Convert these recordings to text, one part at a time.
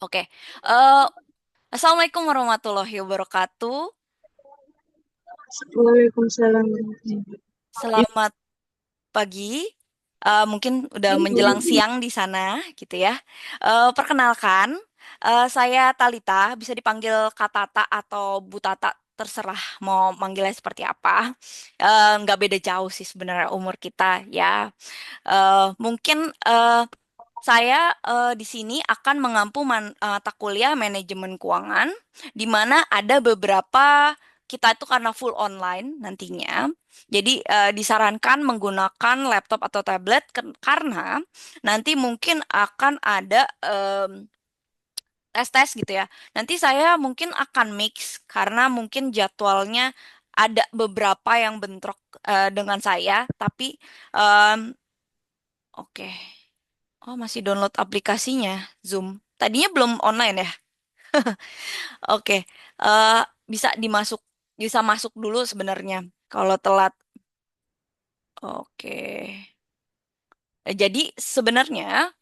Oke. Eh, Assalamualaikum warahmatullahi wabarakatuh. Waalaikumsalam warahmatullahi Selamat pagi. Mungkin udah menjelang wabarakatuh. siang di sana, gitu ya. Perkenalkan, saya Talita, bisa dipanggil Kak Tata atau Bu Tata, terserah mau manggilnya seperti apa. Nggak beda jauh sih sebenarnya umur kita, ya. Mungkin saya di sini akan mengampu mata kuliah manajemen keuangan, di mana ada beberapa kita itu karena full online nantinya. Jadi disarankan menggunakan laptop atau tablet karena nanti mungkin akan ada tes-tes gitu ya. Nanti saya mungkin akan mix karena mungkin jadwalnya ada beberapa yang bentrok dengan saya, tapi em, oke. Oh, masih download aplikasinya, Zoom. Tadinya belum online ya? Oke, eh, bisa bisa masuk dulu sebenarnya. Kalau telat, oke. Jadi sebenarnya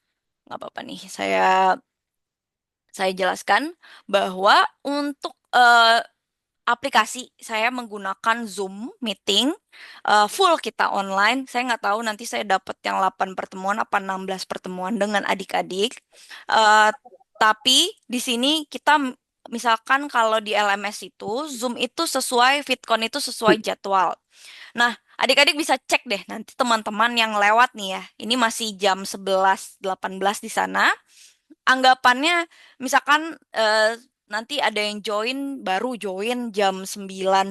nggak apa-apa nih. Saya jelaskan bahwa untuk aplikasi saya menggunakan Zoom meeting full kita online. Saya nggak tahu nanti saya dapat yang 8 pertemuan apa 16 pertemuan dengan adik-adik. Eh, tapi di sini kita misalkan kalau di LMS itu Zoom itu sesuai VidCon itu sesuai jadwal. Nah, adik-adik bisa cek deh nanti teman-teman yang lewat nih ya. Ini masih jam 11.18 di sana. Anggapannya misalkan nanti ada yang baru join jam 9.20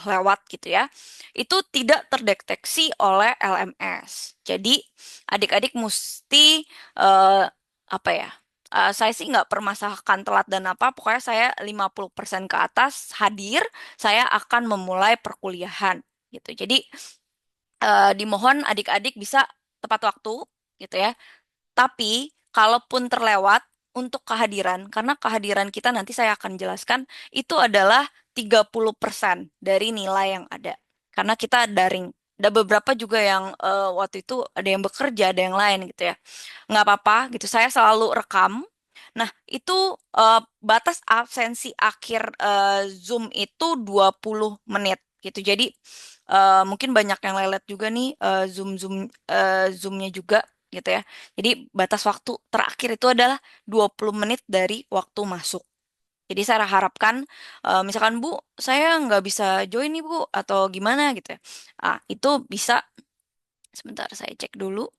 lewat gitu ya. Itu tidak terdeteksi oleh LMS. Jadi adik-adik mesti apa ya? Saya sih nggak permasalahkan telat dan apa, pokoknya saya 50% ke atas hadir, saya akan memulai perkuliahan gitu. Jadi dimohon adik-adik bisa tepat waktu gitu ya. Tapi, kalaupun terlewat untuk kehadiran, karena kehadiran kita nanti saya akan jelaskan, itu adalah 30% dari nilai yang ada. Karena kita daring. Ada beberapa juga yang waktu itu ada yang bekerja, ada yang lain gitu ya. Nggak apa-apa gitu, saya selalu rekam. Nah, itu batas absensi akhir Zoom itu 20 menit gitu. Jadi, mungkin banyak yang lelet juga nih Zoom-nya juga gitu ya. Jadi batas waktu terakhir itu adalah 20 menit dari waktu masuk. Jadi saya harapkan, misalkan Bu, saya nggak bisa join nih Bu, atau gimana gitu ya. Itu bisa, sebentar saya cek dulu.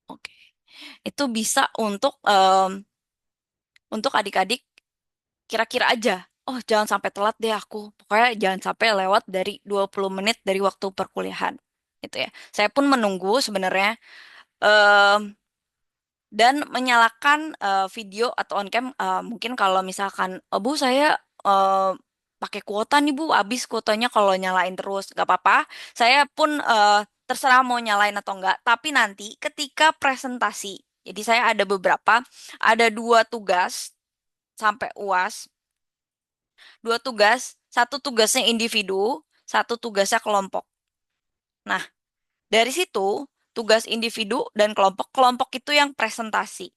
Oke. Itu bisa untuk adik-adik kira-kira aja. Oh, jangan sampai telat deh aku. Pokoknya jangan sampai lewat dari 20 menit dari waktu perkuliahan. Gitu ya. Saya pun menunggu sebenarnya. Dan menyalakan video atau on cam mungkin kalau misalkan Bu saya eh, pakai kuota nih Bu, habis kuotanya kalau nyalain terus nggak apa-apa, saya pun terserah mau nyalain atau enggak, tapi nanti ketika presentasi, jadi saya ada dua tugas sampai UAS, dua tugas, satu tugasnya individu, satu tugasnya kelompok. Nah, dari situ tugas individu dan kelompok itu yang presentasi.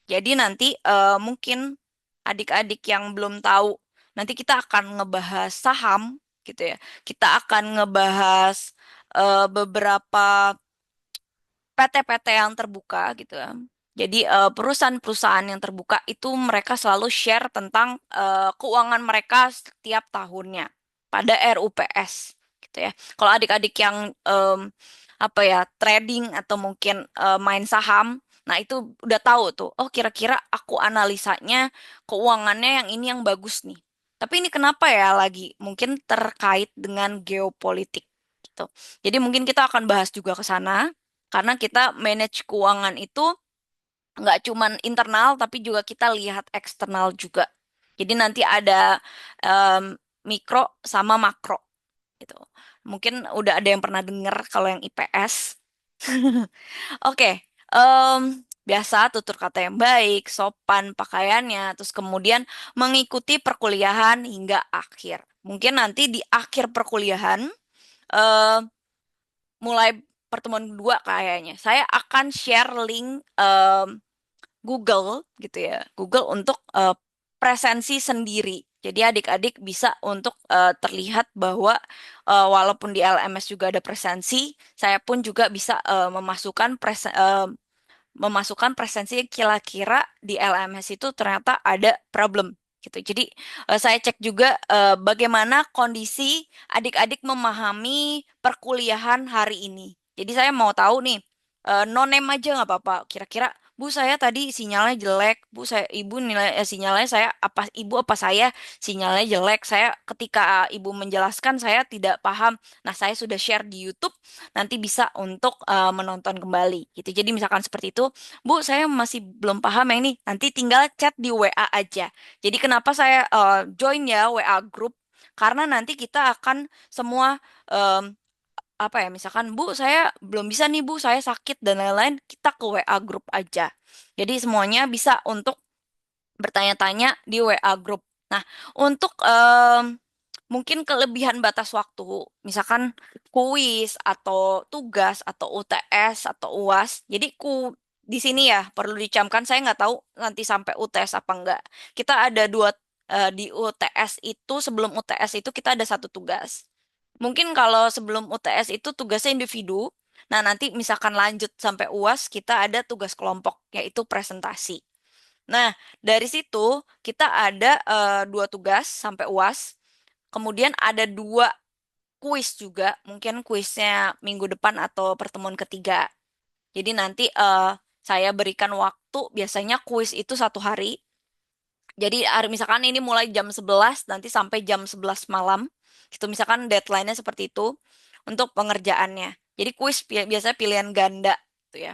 Jadi nanti mungkin adik-adik yang belum tahu, nanti kita akan ngebahas saham gitu ya. Kita akan ngebahas beberapa PT-PT yang terbuka gitu ya. Jadi perusahaan-perusahaan yang terbuka itu mereka selalu share tentang keuangan mereka setiap tahunnya pada RUPS gitu ya. Kalau adik-adik yang apa ya trading atau mungkin main saham, nah itu udah tahu tuh. Oh kira-kira aku analisanya keuangannya yang ini yang bagus nih. Tapi ini kenapa ya lagi mungkin terkait dengan geopolitik gitu. Jadi mungkin kita akan bahas juga ke sana. Karena kita manage keuangan itu nggak cuman internal, tapi juga kita lihat eksternal juga. Jadi nanti ada mikro sama makro gitu. Mungkin udah ada yang pernah dengar kalau yang IPS. Oke, biasa tutur kata yang baik, sopan pakaiannya, terus kemudian mengikuti perkuliahan hingga akhir. Mungkin nanti di akhir perkuliahan, eh, mulai pertemuan kedua kayaknya saya akan share link Google gitu ya. Google untuk presensi sendiri. Jadi adik-adik bisa untuk terlihat bahwa walaupun di LMS juga ada presensi, saya pun juga bisa memasukkan presensi yang kira-kira di LMS itu ternyata ada problem gitu. Jadi saya cek juga bagaimana kondisi adik-adik memahami perkuliahan hari ini. Jadi saya mau tahu nih, no name aja nggak apa-apa. Kira-kira Bu saya tadi sinyalnya jelek, Bu saya Ibu nilai sinyalnya saya apa Ibu apa saya sinyalnya jelek. Saya ketika Ibu menjelaskan saya tidak paham. Nah, saya sudah share di YouTube nanti bisa untuk menonton kembali gitu. Jadi misalkan seperti itu, Bu, saya masih belum paham yang ini. Nanti tinggal chat di WA aja. Jadi kenapa saya join ya WA group? Karena nanti kita akan semua em, apa ya, misalkan Bu, saya belum bisa nih Bu, saya sakit dan lain-lain, kita ke WA group aja. Jadi semuanya bisa untuk bertanya-tanya di WA group. Nah, untuk mungkin kelebihan batas waktu, misalkan kuis atau tugas atau UTS atau UAS. Jadi di sini ya perlu dicamkan, saya nggak tahu nanti sampai UTS apa enggak. Kita ada dua di UTS itu, sebelum UTS itu kita ada satu tugas. Mungkin kalau sebelum UTS itu tugasnya individu. Nah, nanti misalkan lanjut sampai UAS, kita ada tugas kelompok, yaitu presentasi. Nah, dari situ kita ada dua tugas sampai UAS. Kemudian ada dua kuis juga, mungkin kuisnya minggu depan atau pertemuan ketiga. Jadi nanti saya berikan waktu, biasanya kuis itu 1 hari. Jadi misalkan ini mulai jam 11 nanti sampai jam 11 malam. Gitu misalkan deadline-nya seperti itu untuk pengerjaannya. Jadi kuis biasanya pilihan ganda gitu ya.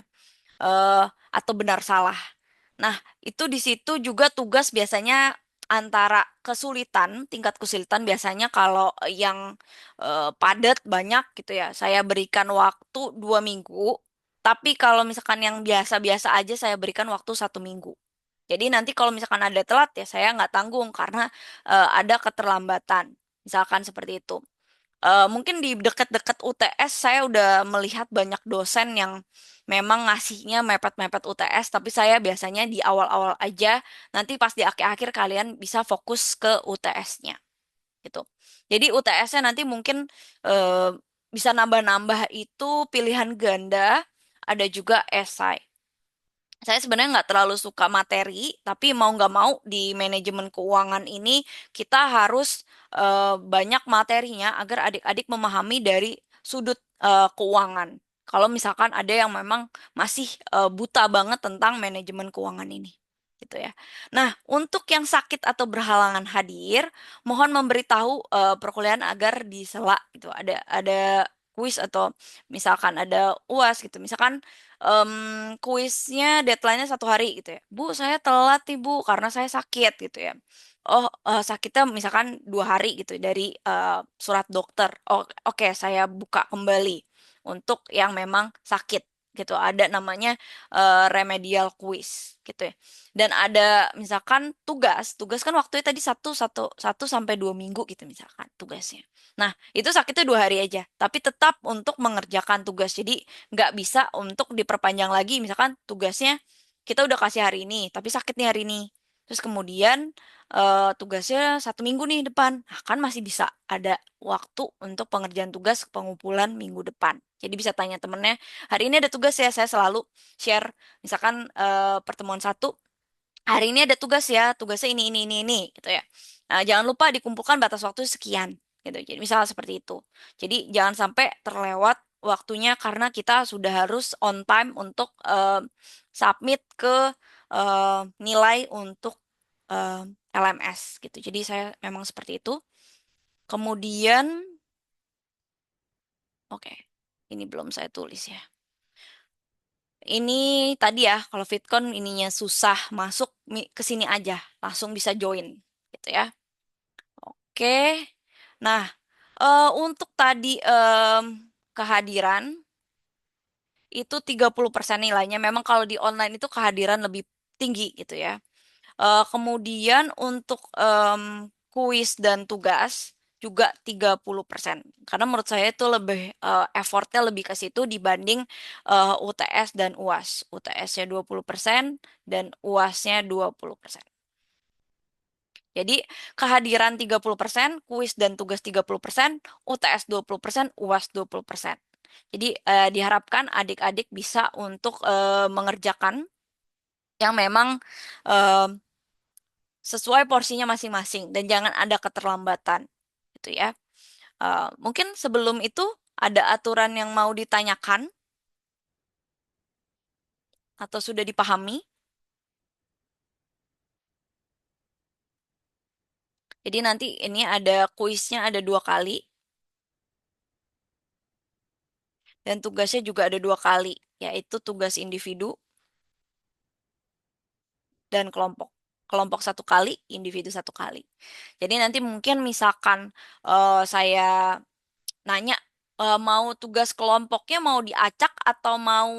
Eh, atau benar salah. Nah, itu di situ juga tugas biasanya antara kesulitan, tingkat kesulitan biasanya kalau yang padat banyak gitu ya, saya berikan waktu 2 minggu. Tapi kalau misalkan yang biasa-biasa aja, saya berikan waktu 1 minggu. Jadi nanti kalau misalkan ada telat ya saya nggak tanggung karena ada keterlambatan. Misalkan seperti itu. Mungkin di dekat-dekat UTS saya udah melihat banyak dosen yang memang ngasihnya mepet-mepet UTS, tapi saya biasanya di awal-awal aja, nanti pas di akhir-akhir kalian bisa fokus ke UTS-nya gitu. Jadi UTS-nya nanti mungkin eh, bisa nambah-nambah itu pilihan ganda, ada juga esai. Saya sebenarnya nggak terlalu suka materi, tapi mau nggak mau di manajemen keuangan ini kita harus banyak materinya agar adik-adik memahami dari sudut keuangan. Kalau misalkan ada yang memang masih buta banget tentang manajemen keuangan ini, gitu ya. Nah, untuk yang sakit atau berhalangan hadir, mohon memberitahu perkuliahan agar disela gitu. Ada kuis atau misalkan ada UAS gitu. Misalkan kuisnya deadline-nya 1 hari gitu ya. Bu, saya telat nih Bu karena saya sakit gitu ya. Oh, sakitnya misalkan 2 hari gitu dari surat dokter. Oh, oke, saya buka kembali untuk yang memang sakit gitu. Ada namanya remedial quiz gitu ya. Dan ada misalkan tugas, tugas kan waktunya tadi satu sampai 2 minggu gitu misalkan tugasnya. Nah, itu sakitnya 2 hari aja, tapi tetap untuk mengerjakan tugas. Jadi nggak bisa untuk diperpanjang lagi. Misalkan tugasnya kita udah kasih hari ini, tapi sakit nih hari ini. Terus kemudian tugasnya 1 minggu nih depan. Nah, kan masih bisa ada waktu untuk pengerjaan tugas pengumpulan minggu depan. Jadi bisa tanya temennya, hari ini ada tugas ya, saya selalu share. Misalkan pertemuan satu, hari ini ada tugas ya, tugasnya ini, gitu ya. Nah, jangan lupa dikumpulkan batas waktu sekian, gitu. Jadi misalnya seperti itu. Jadi jangan sampai terlewat waktunya karena kita sudah harus on time untuk submit ke nilai untuk eh, LMS, gitu. Jadi saya memang seperti itu. Kemudian, oke, ini belum saya tulis ya. Ini tadi ya, kalau Fitcon ininya susah masuk ke sini aja, langsung bisa join, gitu ya. Oke. Nah, untuk tadi kehadiran itu 30% nilainya. Memang kalau di online itu kehadiran lebih tinggi gitu ya. Kemudian untuk kuis dan tugas juga 30%. Karena menurut saya itu lebih effortnya lebih ke situ dibanding UTS dan UAS. UTS-nya 20% dan UAS-nya 20%. Jadi kehadiran 30%, kuis dan tugas 30%, UTS 20%, UAS 20%. Jadi diharapkan adik-adik bisa untuk mengerjakan yang memang eh, sesuai porsinya masing-masing dan jangan ada keterlambatan gitu ya. Mungkin sebelum itu ada aturan yang mau ditanyakan atau sudah dipahami. Jadi nanti ini ada kuisnya ada 2 kali dan tugasnya juga ada 2 kali, yaitu tugas individu dan kelompok. Kelompok 1 kali, individu 1 kali. Jadi nanti mungkin misalkan saya nanya mau tugas kelompoknya mau diacak atau mau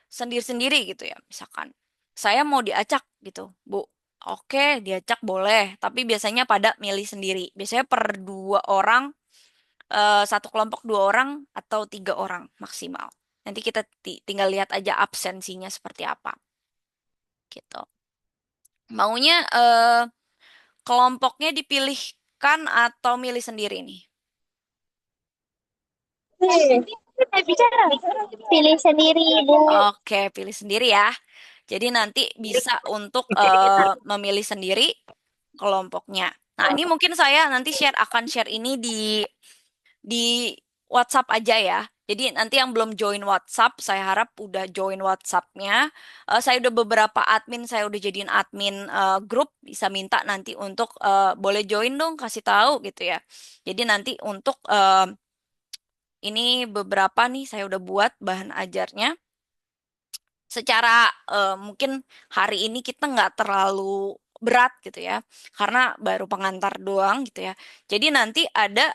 sendiri-sendiri gitu ya, misalkan. Saya mau diacak gitu, Bu. Oke, diacak boleh, tapi biasanya pada milih sendiri. Biasanya per 2 orang, satu kelompok 2 orang atau 3 orang maksimal. Nanti kita tinggal lihat aja absensinya seperti apa, gitu. Maunya kelompoknya dipilihkan atau milih sendiri nih? Kita bicara pilih sendiri, Bu. Oke, pilih sendiri ya. Jadi nanti bisa untuk memilih sendiri kelompoknya. Nah, ini mungkin saya nanti akan share ini di WhatsApp aja ya. Jadi nanti yang belum join WhatsApp, saya harap udah join WhatsApp-nya. Saya udah beberapa admin, saya udah jadiin admin grup, bisa minta nanti untuk boleh join dong, kasih tahu gitu ya. Jadi nanti untuk ini beberapa nih saya udah buat bahan ajarnya secara mungkin hari ini kita nggak terlalu berat gitu ya, karena baru pengantar doang gitu ya. Jadi nanti ada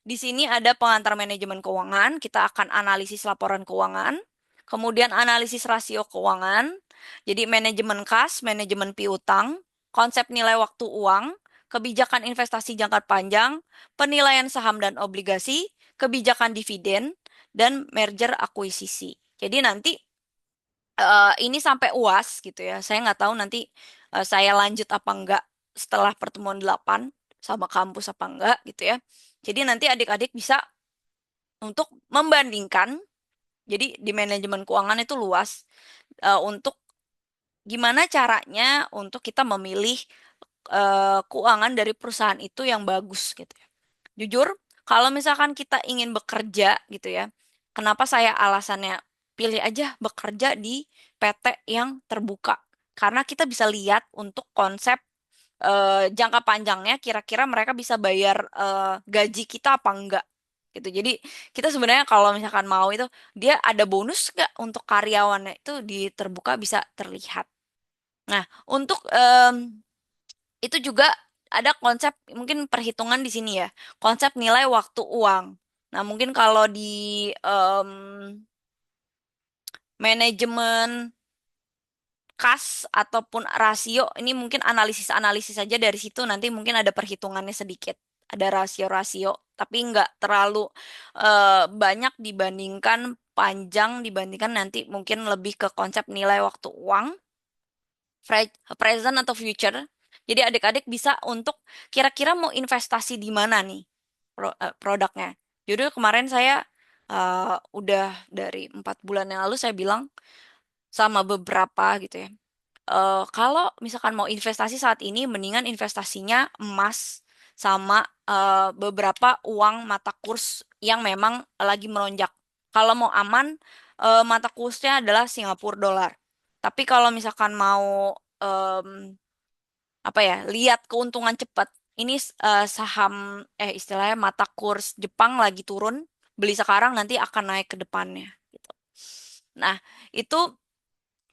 di sini ada pengantar manajemen keuangan, kita akan analisis laporan keuangan, kemudian analisis rasio keuangan, jadi manajemen kas, manajemen piutang, konsep nilai waktu uang, kebijakan investasi jangka panjang, penilaian saham dan obligasi, kebijakan dividen, dan merger akuisisi. Jadi nanti ini sampai UAS gitu ya. Saya nggak tahu nanti saya lanjut apa enggak setelah pertemuan 8 sama kampus apa enggak gitu ya. Jadi nanti adik-adik bisa untuk membandingkan. Jadi di manajemen keuangan itu luas untuk gimana caranya untuk kita memilih keuangan dari perusahaan itu yang bagus gitu ya. Jujur, kalau misalkan kita ingin bekerja gitu ya, kenapa saya alasannya pilih aja bekerja di PT yang terbuka? Karena kita bisa lihat untuk konsep jangka panjangnya, kira-kira mereka bisa bayar gaji kita apa enggak gitu. Jadi kita sebenarnya kalau misalkan mau itu dia ada bonus nggak untuk karyawannya itu di terbuka bisa terlihat. Nah, untuk itu juga ada konsep mungkin perhitungan di sini ya, konsep nilai waktu uang. Nah, mungkin kalau di em, manajemen kas ataupun rasio ini mungkin analisis-analisis saja dari situ nanti mungkin ada perhitungannya sedikit, ada rasio-rasio, tapi nggak terlalu banyak dibandingkan panjang dibandingkan nanti mungkin lebih ke konsep nilai waktu uang present atau future. Jadi adik-adik bisa untuk kira-kira mau investasi di mana nih produknya. Jadi kemarin saya udah dari 4 bulan yang lalu saya bilang sama beberapa gitu ya. Kalau misalkan mau investasi saat ini, mendingan investasinya emas sama beberapa uang mata kurs yang memang lagi melonjak. Kalau mau aman, mata kursnya adalah Singapura dolar. Tapi kalau misalkan mau em, apa ya, lihat keuntungan cepat, ini saham istilahnya mata kurs Jepang lagi turun, beli sekarang nanti akan naik ke depannya gitu. Nah, itu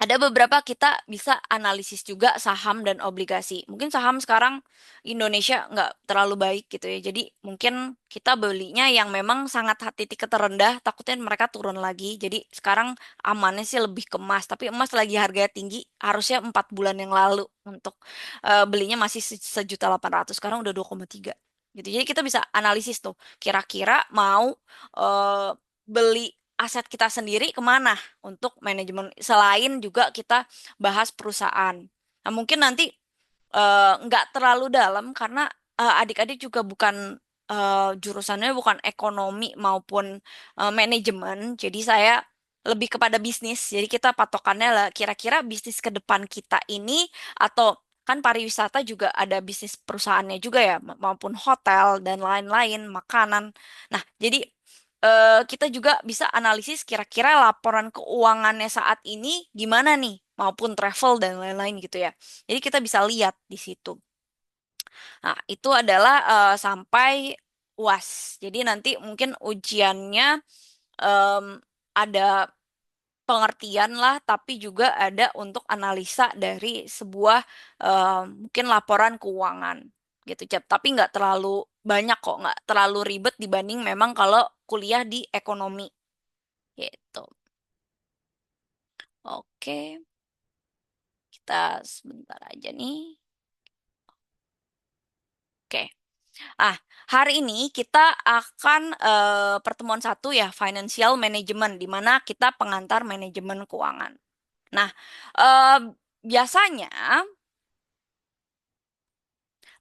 ada beberapa kita bisa analisis juga saham dan obligasi. Mungkin saham sekarang Indonesia nggak terlalu baik gitu ya. Jadi mungkin kita belinya yang memang sangat titik terendah, takutnya mereka turun lagi. Jadi sekarang amannya sih lebih ke emas. Tapi emas lagi harganya tinggi, harusnya 4 bulan yang lalu untuk belinya masih 1.800.000. Sekarang udah 2,3. gitu. Jadi kita bisa analisis tuh, kira-kira mau eh, beli aset kita sendiri kemana untuk manajemen, selain juga kita bahas perusahaan. Nah, mungkin nanti nggak terlalu dalam karena adik-adik juga bukan jurusannya bukan ekonomi maupun manajemen. Jadi saya lebih kepada bisnis. Jadi kita patokannya lah kira-kira bisnis ke depan kita ini atau kan pariwisata juga ada bisnis perusahaannya juga ya maupun hotel dan lain-lain, makanan. Nah, jadi kita juga bisa analisis kira-kira laporan keuangannya saat ini gimana nih maupun travel dan lain-lain gitu ya. Jadi kita bisa lihat di situ. Nah, itu adalah sampai UAS. Jadi nanti mungkin ujiannya em, ada pengertian lah, tapi juga ada untuk analisa dari sebuah mungkin laporan keuangan gitu, Cep. Tapi nggak terlalu banyak kok, nggak terlalu ribet dibanding memang kalau kuliah di ekonomi gitu. Oke, kita sebentar aja nih. Oke. Ah, hari ini kita akan pertemuan satu ya, financial management, di mana kita pengantar manajemen keuangan. Nah, eh, biasanya,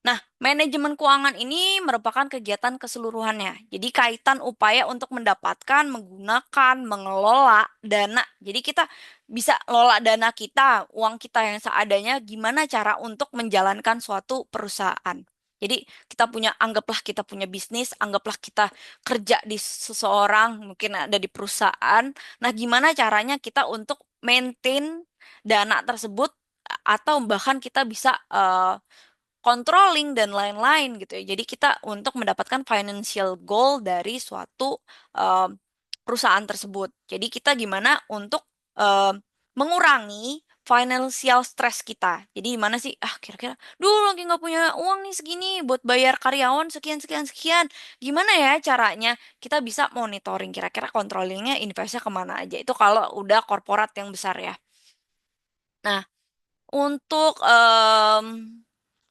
nah, manajemen keuangan ini merupakan kegiatan keseluruhannya. Jadi kaitan upaya untuk mendapatkan, menggunakan, mengelola dana. Jadi kita bisa lola dana kita, uang kita yang seadanya, gimana cara untuk menjalankan suatu perusahaan. Jadi kita punya, anggaplah kita punya bisnis, anggaplah kita kerja di seseorang, mungkin ada di perusahaan. Nah, gimana caranya kita untuk maintain dana tersebut atau bahkan kita bisa controlling dan lain-lain gitu ya. Jadi kita untuk mendapatkan financial goal dari suatu eh, perusahaan tersebut. Jadi kita gimana untuk eh, mengurangi financial stress kita. Jadi gimana sih? Ah, kira-kira, dulu lagi nggak punya uang nih segini buat bayar karyawan sekian sekian sekian. Gimana ya caranya kita bisa monitoring kira-kira controllingnya investnya kemana aja. Itu kalau udah korporat yang besar ya. Nah, untuk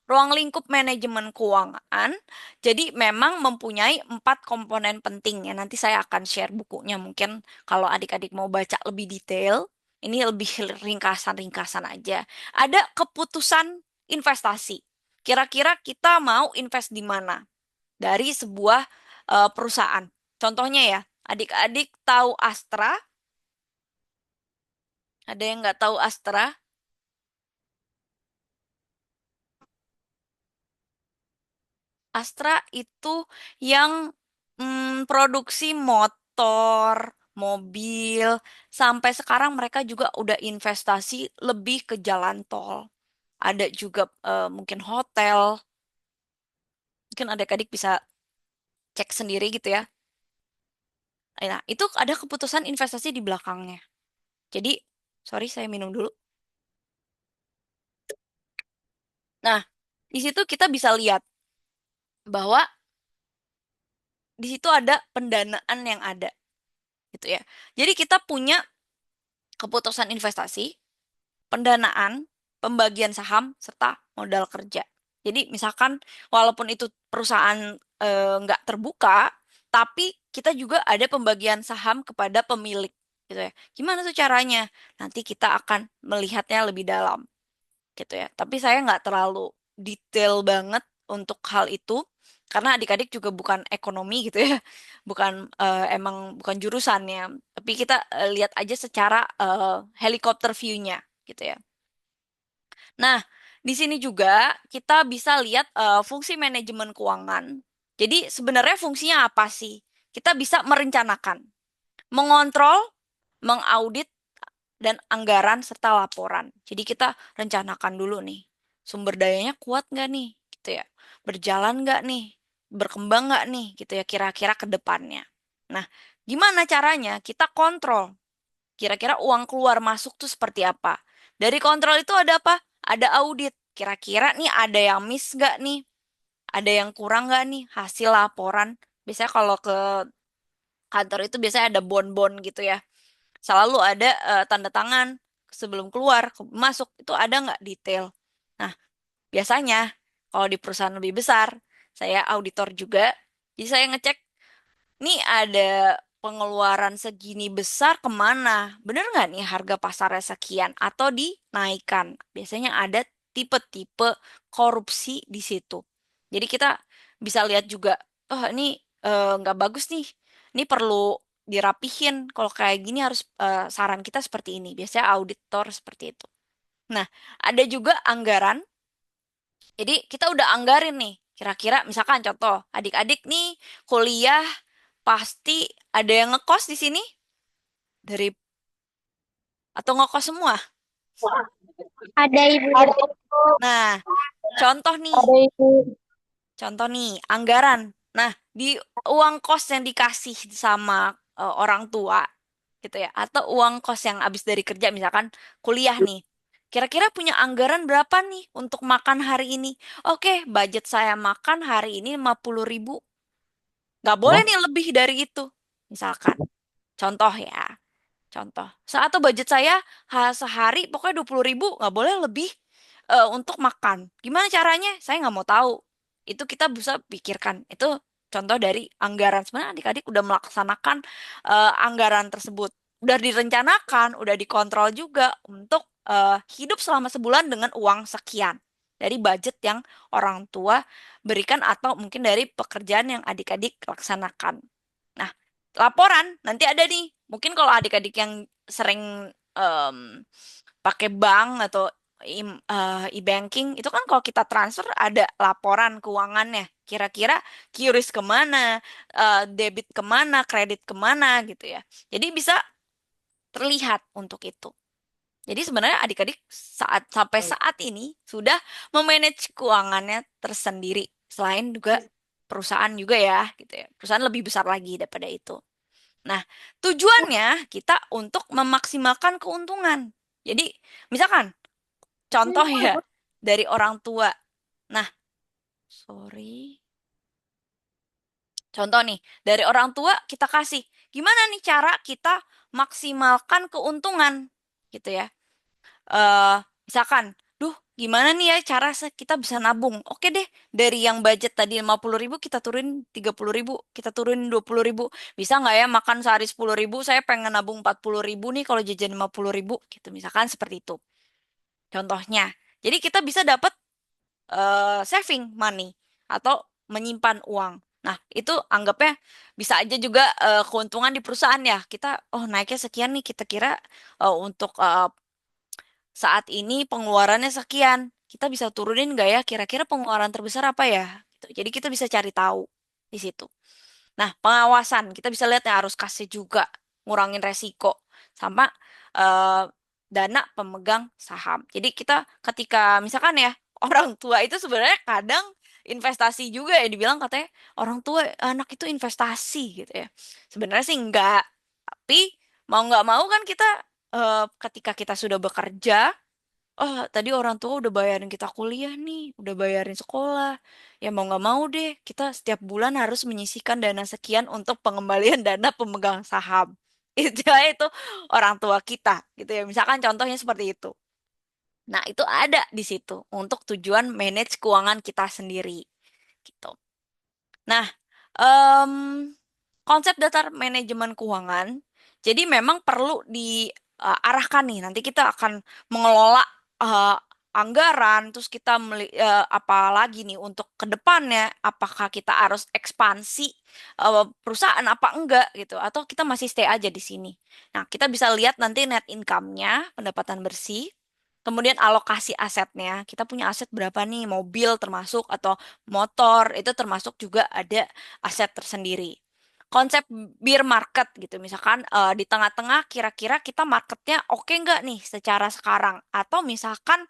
ruang lingkup manajemen keuangan, jadi memang mempunyai 4 komponen penting ya. Nanti saya akan share bukunya mungkin kalau adik-adik mau baca lebih detail. Ini lebih ringkasan-ringkasan aja. Ada keputusan investasi. Kira-kira kita mau invest di mana? Dari sebuah perusahaan. Contohnya ya, adik-adik tahu Astra? Ada yang nggak tahu Astra? Astra itu yang produksi motor, mobil, sampai sekarang mereka juga udah investasi lebih ke jalan tol. Ada juga mungkin hotel, mungkin adik-adik bisa cek sendiri gitu ya. Nah, itu ada keputusan investasi di belakangnya. Jadi, sorry saya minum dulu. Nah, di situ kita bisa lihat bahwa di situ ada pendanaan yang ada gitu ya. Jadi kita punya keputusan investasi, pendanaan, pembagian saham, serta modal kerja. Jadi misalkan walaupun itu perusahaan nggak terbuka, tapi kita juga ada pembagian saham kepada pemilik gitu ya. Gimana tuh caranya? Nanti kita akan melihatnya lebih dalam gitu ya. Tapi saya nggak terlalu detail banget untuk hal itu karena adik-adik juga bukan ekonomi gitu ya, bukan emang bukan jurusannya. Tapi kita lihat aja secara helikopter view-nya gitu ya. Nah, di sini juga kita bisa lihat fungsi manajemen keuangan. Jadi sebenarnya fungsinya apa sih? Kita bisa merencanakan, mengontrol, mengaudit dan anggaran serta laporan. Jadi kita rencanakan dulu nih, sumber dayanya kuat nggak nih, gitu ya, berjalan nggak nih, berkembang nggak nih, gitu ya, kira-kira ke depannya. Nah, gimana caranya? Kita kontrol, kira-kira uang keluar masuk tuh seperti apa. Dari kontrol itu ada apa? Ada audit. Kira-kira nih ada yang miss nggak nih? Ada yang kurang nggak nih hasil laporan? Biasanya kalau ke kantor itu biasanya ada bon-bon gitu ya, selalu ada tanda tangan sebelum keluar masuk itu ada nggak detail. Nah, biasanya kalau di perusahaan lebih besar saya auditor juga. Jadi saya ngecek, nih ada pengeluaran segini besar kemana? Bener nggak nih harga pasarnya sekian atau dinaikkan? Biasanya ada tipe-tipe korupsi di situ. Jadi kita bisa lihat juga, oh ini nggak bagus nih. Ini perlu dirapihin. Kalau kayak gini harus saran kita seperti ini. Biasanya auditor seperti itu. Nah, ada juga anggaran. Jadi kita udah anggarin nih. Kira-kira misalkan contoh, adik-adik nih kuliah pasti ada yang ngekos di sini dari atau ngekos semua. Ada ibu. Nah, contoh nih, Ada ibu. contoh nih anggaran. Nah, di uang kos yang dikasih sama orang tua gitu ya, atau uang kos yang habis dari kerja misalkan kuliah nih. Kira-kira punya anggaran berapa nih untuk makan hari ini? Oke, budget saya makan hari ini 50.000. Nggak boleh nih lebih dari itu. Misalkan, contoh ya. Contoh, atau budget saya sehari pokoknya 20.000, nggak boleh lebih untuk makan. Gimana caranya? Saya nggak mau tahu. Itu kita bisa pikirkan. Itu contoh dari anggaran. Sebenarnya adik-adik udah melaksanakan anggaran tersebut. Udah direncanakan, udah dikontrol juga untuk hidup selama sebulan dengan uang sekian. Dari budget yang orang tua berikan atau mungkin dari pekerjaan yang adik-adik laksanakan. Nah, laporan nanti ada nih. Mungkin kalau adik-adik yang sering em, pakai bank atau e-banking itu kan kalau kita transfer ada laporan keuangannya. Kira-kira QRIS kemana, debit kemana, kredit kemana gitu ya. Jadi bisa terlihat untuk itu. Jadi sebenarnya adik-adik sampai saat ini sudah memanage keuangannya tersendiri. Selain juga perusahaan juga ya, gitu ya. Perusahaan lebih besar lagi daripada itu. Nah, tujuannya kita untuk memaksimalkan keuntungan. Jadi, misalkan contoh ya dari orang tua. Nah, sorry. Contoh nih, dari orang tua kita kasih, gimana nih cara kita maksimalkan keuntungan gitu ya. eh Misalkan, duh, gimana nih ya cara kita bisa nabung? Oke deh, dari yang budget tadi 50.000 kita turunin 30.000, kita turunin 20.000. Bisa nggak ya makan sehari 10.000? Saya pengen nabung 40.000 nih kalau jajan 50.000 gitu. Misalkan seperti itu. Contohnya. Jadi kita bisa dapat saving money atau menyimpan uang. Nah, itu anggapnya bisa aja juga keuntungan di perusahaan ya. Kita, oh naiknya sekian nih, kita kira untuk saat ini pengeluarannya sekian. Kita bisa turunin nggak ya? Kira-kira pengeluaran terbesar apa ya? Gitu. Jadi kita bisa cari tahu di situ. Nah, pengawasan kita bisa lihat ya harus kasih juga ngurangin resiko sama eh, dana pemegang saham. Jadi kita ketika misalkan ya orang tua itu sebenarnya kadang investasi juga ya dibilang katanya orang tua anak itu investasi gitu ya. Sebenarnya sih enggak. Tapi mau nggak mau kan kita ketika kita sudah bekerja, oh tadi orang tua udah bayarin kita kuliah nih, udah bayarin sekolah. Ya mau nggak mau deh, kita setiap bulan harus menyisihkan dana sekian untuk pengembalian dana pemegang saham. Itu orang tua kita, gitu ya. Misalkan contohnya seperti itu. Nah, itu ada di situ untuk tujuan manage keuangan kita sendiri, gitu. Nah, em, konsep dasar manajemen keuangan, jadi memang perlu diarahkan nih. Nanti kita akan mengelola anggaran, terus kita apa lagi nih untuk ke depannya, apakah kita harus ekspansi perusahaan apa enggak gitu, atau kita masih stay aja di sini. Nah, kita bisa lihat nanti net income-nya, pendapatan bersih. Kemudian alokasi asetnya, kita punya aset berapa nih, mobil termasuk atau motor, itu termasuk juga ada aset tersendiri. Konsep bear market gitu, misalkan di tengah-tengah kira-kira kita marketnya oke nggak nih secara sekarang, atau misalkan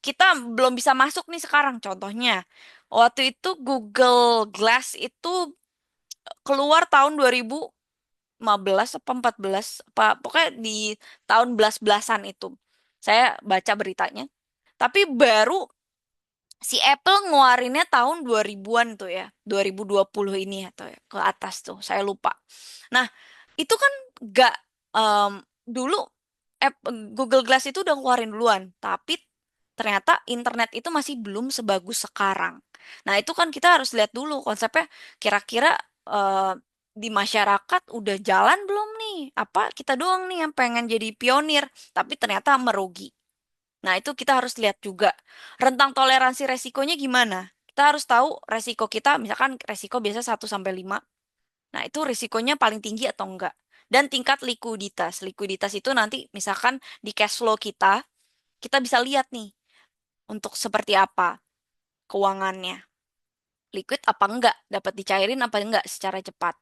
kita belum bisa masuk nih sekarang. Contohnya, waktu itu Google Glass itu keluar tahun 2015 apa 14 apa pokoknya di tahun belas-belasan itu. Saya baca beritanya. Tapi baru si Apple ngeluarinnya tahun 2000-an tuh ya. 2020 ini atau ya, ke atas tuh, saya lupa. Nah, itu kan gak dulu Google Glass itu udah ngeluarin duluan, tapi ternyata internet itu masih belum sebagus sekarang. Nah, itu kan kita harus lihat dulu konsepnya kira-kira eh, di masyarakat udah jalan belum nih? Apa kita doang nih yang pengen jadi pionir, tapi ternyata merugi. Nah, itu kita harus lihat juga rentang toleransi resikonya gimana. Kita harus tahu resiko kita, misalkan resiko biasa 1 sampai 5. Nah, itu risikonya paling tinggi atau enggak. Dan tingkat likuiditas. Likuiditas itu nanti misalkan di cash flow kita bisa lihat nih untuk seperti apa keuangannya. Liquid apa enggak, dapat dicairin apa enggak secara cepat.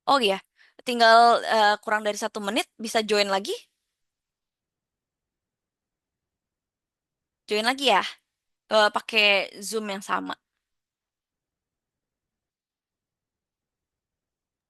Oh iya, tinggal kurang dari 1 menit bisa join lagi. Join lagi ya, pakai Zoom yang sama.